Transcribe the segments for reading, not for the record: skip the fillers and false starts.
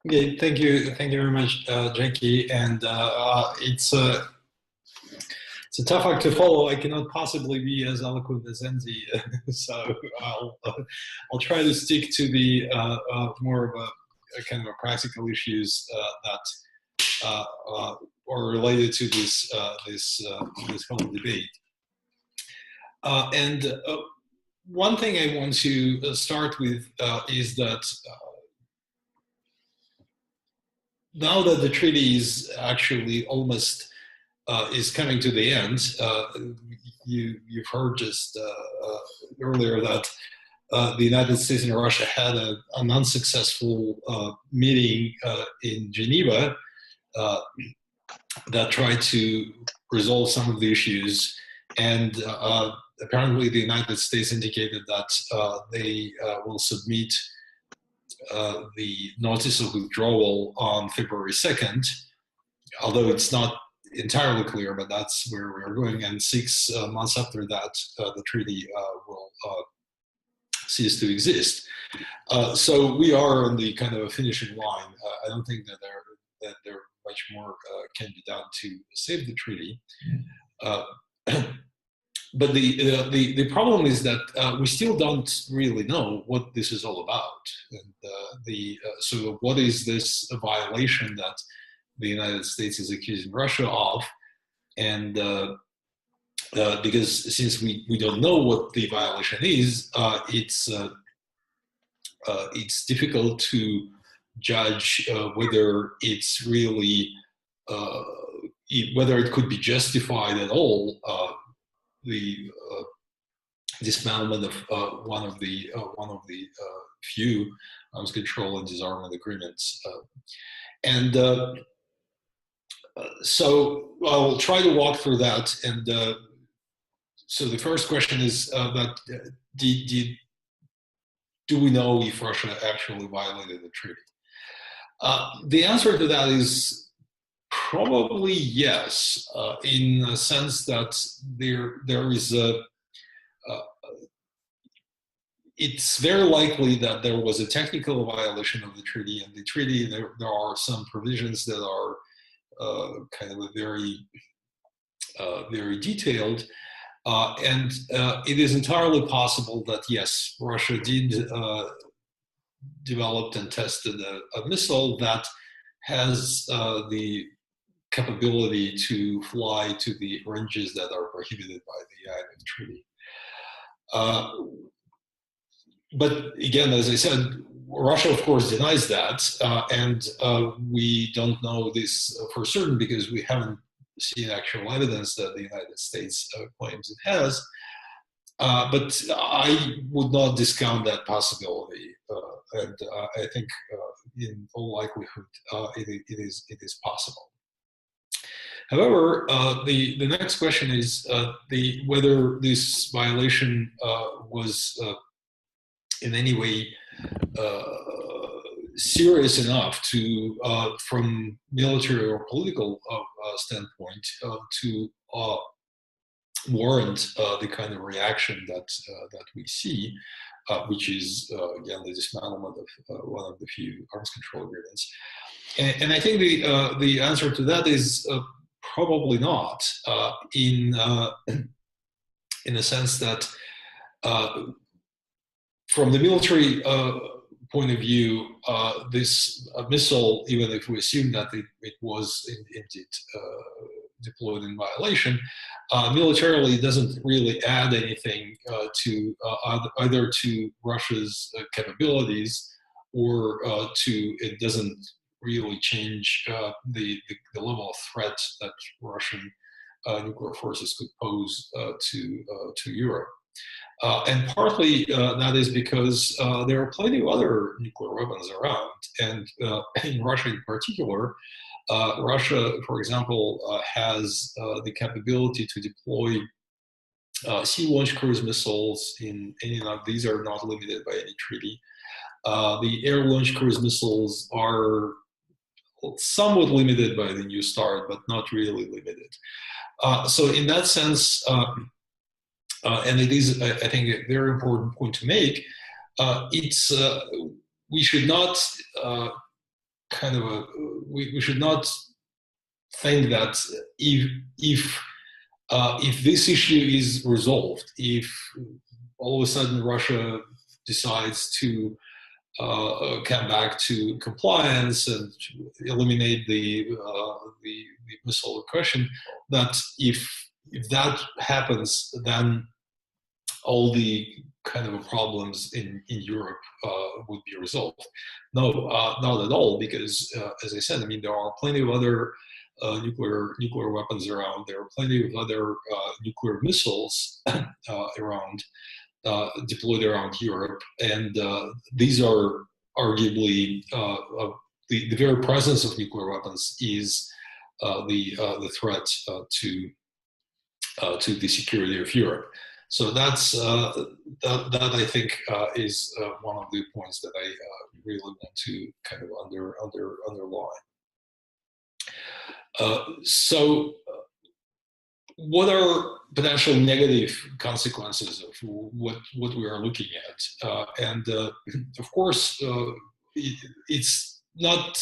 Okay, thank you very much, Jackie. And it's a tough act to follow. I cannot possibly be as eloquent as Enzi, so I'll try to stick to the more of a kind of a practical issues that are related to this whole debate. And one thing I want to start with is that now that the treaty is actually almost is coming to the end, you've heard just earlier that the United States and Russia had an unsuccessful meeting in Geneva that tried to resolve some of the issues, and apparently the United States indicated that they will submit the notice of withdrawal on February 2nd, although it's not entirely clear, but that's where we're going. And 6 months after that, the treaty will cease to exist. So we are on the kind of a finishing line. I don't think that there much more can be done to save the treaty. But the problem is that we still don't really know what this is all about. And so what is this violation that the United States is accusing Russia of? And because since we don't know what the violation is, it's difficult to judge whether it's really whether it could be justified at all. The dismantlement of one of the few arms control and disarmament agreements, and so I'll try to walk through that. And so the first question is that do we know if Russia actually violated the treaty? The answer to that is probably yes, in the sense that there is it's very likely that there was a technical violation of the treaty. And the treaty, there are some provisions that are kind of very detailed. And it is entirely possible that, yes, Russia did developed and tested a missile that has the capability to fly to the ranges that are prohibited by the INF treaty. But again, as I said, Russia, of course, denies that, and we don't know this for certain because we haven't seen actual evidence that the United States claims it has. But I would not discount that possibility, and I think in all likelihood it is possible. However, the next question is whether this violation was in any way serious enough to, from military or political standpoint, to warrant the kind of reaction that we see, which is again the dismantlement of one of the few arms control agreements. And I think the answer to that is probably not, in a sense that from the military point of view, this missile, even if we assume that it was indeed deployed in violation, militarily doesn't really add anything to either to Russia's capabilities or it doesn't really change the level of threat that Russian nuclear forces could pose to Europe. And partly that is because there are plenty of other nuclear weapons around, and in Russia in particular, Russia, for example, has the capability to deploy sea-launched cruise missiles in any of these are not limited by any treaty. The air-launched cruise missiles are somewhat limited by the New START, but not really limited. So in that sense, and it is, I think, a very important point to make, we should not kind of a, we should not think that if this issue is resolved, if all of a sudden Russia decides to come back to compliance and eliminate the missile question, that if that happens, then all the kind of problems in Europe would be resolved. No, not at all, because as I said, I mean, there are plenty of other nuclear weapons around. There are plenty of other nuclear missiles around, deployed around Europe, and these are arguably the very presence of nuclear weapons is the threat to the security of Europe. So that's that I think is one of the points that I really want to kind of underline. So what are potential negative consequences of what we are looking at? And of course, it's not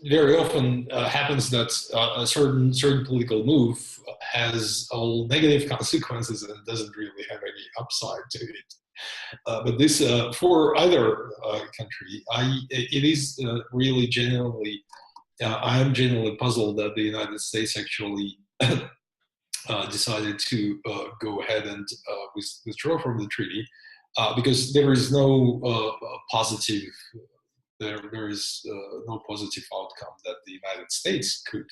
very often happens that a certain political move has all negative consequences and doesn't really have any upside to it. But this, for either country, it is really genuinely, I am genuinely puzzled that the United States actually decided to go ahead and withdraw from the treaty, because there is no positive. There is no positive outcome that the United States could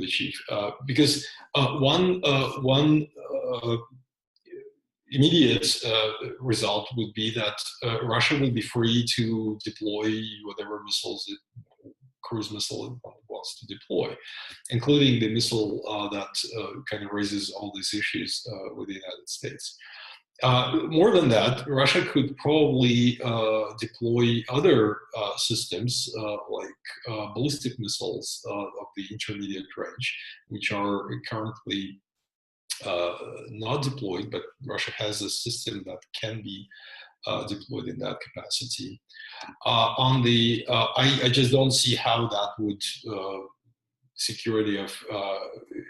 achieve, because one immediate result would be that Russia will be free to deploy whatever missiles cruise missile it wants to deploy, including the missile that kind of raises all these issues with the United States. More than that, Russia could probably deploy other systems like ballistic missiles of the intermediate range, which are currently not deployed, but Russia has a system that can be deployed in that capacity. I just don't see how that would security of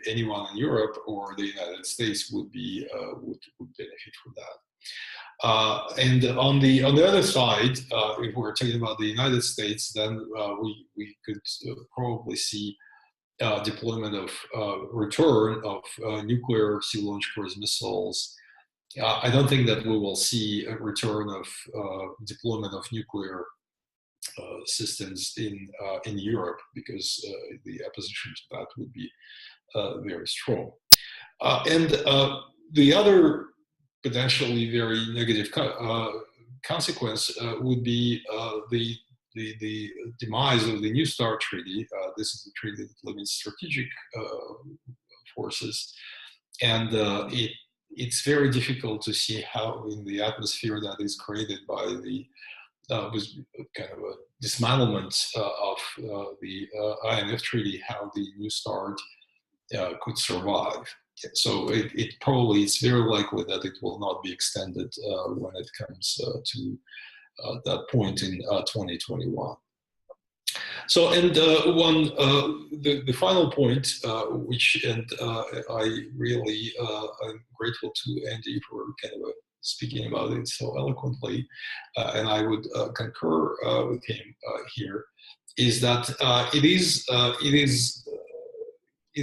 anyone in Europe or the United States would benefit from that. And on the other side, if we're talking about the United States, then we could probably see deployment of return of nuclear sea-launched cruise missiles. I don't think that we will see a return of deployment of nuclear systems in Europe, because the opposition to that would be very strong. And the other potentially very negative consequence would be the demise of the New START treaty. This is a treaty that limits strategic forces, and it's very difficult to see how, in the atmosphere that is created by the with kind of a dismantlement of the INF treaty, how the New START could survive. So it's very likely that it will not be extended when it comes to that point in 2021. So, and the final point, I really I'm grateful to Andy for kind of speaking about it so eloquently, and I would concur with him here, is that it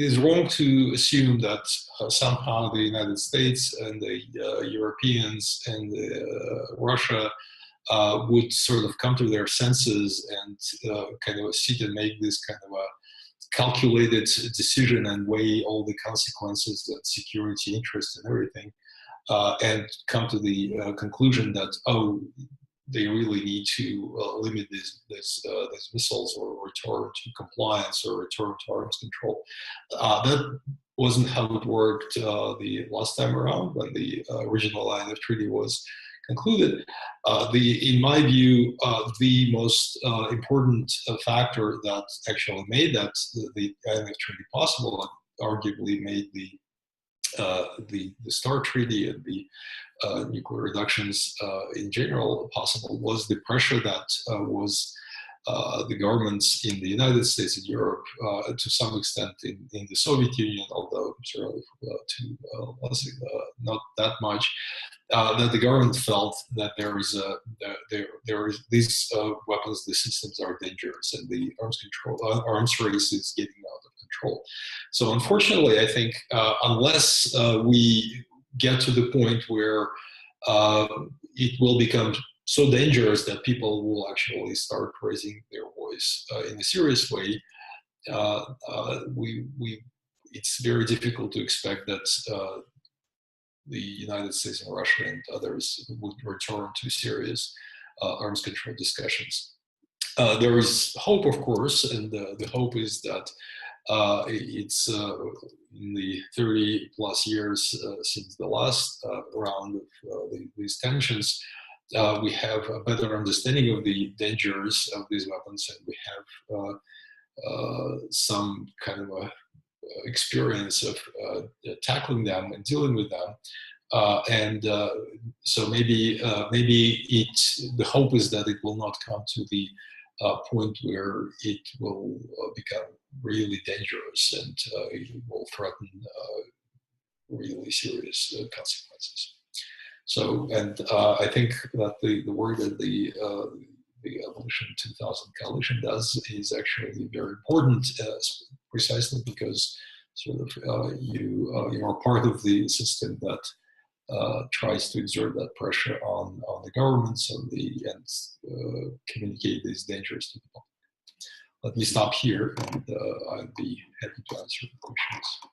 is wrong to assume that somehow the United States and the Europeans and Russia would sort of come to their senses and kind of sit and make this kind of a calculated decision and weigh all the consequences, that security interest and everything, and come to the conclusion that, oh, they really need to limit these missiles or return to compliance or return to arms control. That wasn't how it worked the last time around when the original INF treaty was concluded. In my view, the most important factor that actually made that the INF treaty possible, and arguably made the the START treaty and the nuclear reductions in general possible was the pressure that was the governments in the United States and Europe, to some extent in the Soviet Union, although certainly not that much, that the government felt that there is these weapons, the systems are dangerous, and the arms race is getting out of control. So unfortunately, I think unless we get to the point where it will become so dangerous that people will actually start raising their voice in a serious way, it's very difficult to expect that the United States and Russia and others would return to serious arms control discussions. There is hope, of course, and the hope is that it's in the 30 plus years since the last round of these tensions, we have a better understanding of the dangers of these weapons, and we have some kind of a experience of tackling them and dealing with them. So maybe the hope is that it will not come to the point where it will become really dangerous and it will threaten really serious consequences. So, and I think that the work that the Abolition 2000 coalition does is actually very important, precisely because sort of you are part of the system that tries to exert that pressure on the governments and communicate these dangers to the public. Let me stop here, and I'd be happy to answer the questions.